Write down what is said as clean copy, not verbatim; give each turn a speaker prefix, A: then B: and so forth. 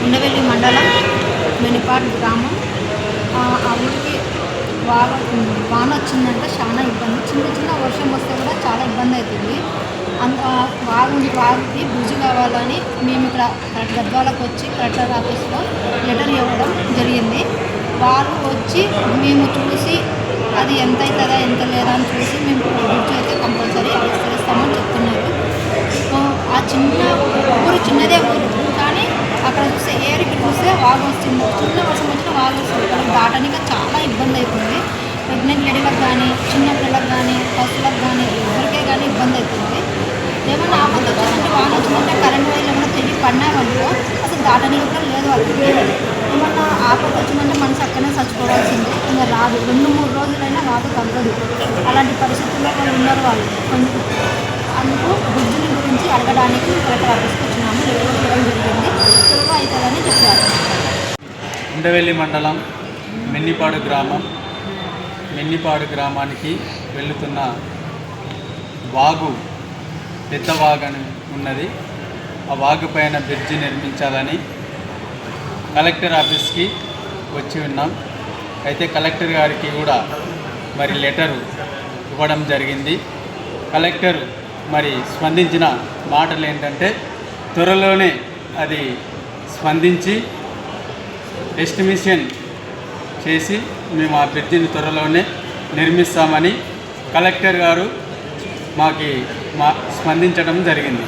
A: ఉండవెల్లి మండలం మెనిపాడు గ్రామం. ఆ ఊరికి వాన వచ్చిందంటే చాలా ఇబ్బంది. చిన్న చిన్న వర్షం వస్తే కూడా చాలా ఇబ్బంది అవుతుంది. వారికి బ్రిడ్జ్ కావాలని మేము ఇక్కడ గద్వాలకు వచ్చి కలెక్టర్ ఆఫీస్లో లెటర్ ఇవ్వడం జరిగింది. వాళ్ళు వచ్చి మేము చూసి అది ఎంత అవుతుందా ఎంత లేదా అని చూసి మేము బ్రిడ్జ్ అయితే కంపల్సరీ విస్తరిస్తామని చెప్తున్నారు. ఆ ఊరు చిన్నదే ఊరు, కానీ అక్కడ చూస్తే ఏరికి చూస్తే వాగు వస్తుంది. చిన్న వర్షం వచ్చిన వాగు వస్తుంది. అక్కడ దాటడానికి చాలా ఇబ్బంది అవుతుంది. ప్రెగ్నెంట్ లేడీలకు కానీ, చిన్న పిల్లలకు కానీ, పశువులకు కానీ, ఎవరికే కానీ ఇబ్బంది అవుతుంది. ఏమన్నా ఆపద వచ్చిందంటే వాన వచ్చిందంటే కరెంట్ వైర్లు ఏమైనా తిరిగి పడినామనుకో అసలు దాటనికి కూడా లేదు వాళ్ళకి. ఏమన్నా ఆపద వచ్చిందంటే మనసు అక్కడనే చచ్చిపోవాల్సిందే, ఇంకా రాదు. 2-3 రోజులైనా రాదు, తగ్గదు. అలాంటి పరిస్థితుల్లో వాళ్ళు ఉన్నారు. వాళ్ళు అందుకు బ్రిడ్జిని గురించి అడగడానికి కలెక్టర్ ఆఫీస్కి వచ్చినాము. లెటర్ ఇవ్వడం జరిగింది. త్వరగా అవుతుందని చెప్పారు.
B: ఉండవెల్లి మండలం మెన్నిపాడు గ్రామానికి వెళుతున్న వాగు పెద్ద వాగని ఉన్నది. ఆ వాగు పైన బ్రిడ్జి నిర్మించాలని కలెక్టర్ ఆఫీస్కి వచ్చి ఉన్నాం. అయితే కలెక్టర్ గారికి కూడా మరి లెటరు ఇవ్వడం జరిగింది. కలెక్టర్ మరి స్పందించిన మాటలు ఏంటంటే త్వరలోనే అది స్పందించి ఎస్టిమేషన్ చేసి మేము ఆ బ్రిడ్జిని త్వరలోనే నిర్మిస్తామని కలెక్టర్ గారు స్పందించడం జరిగింది.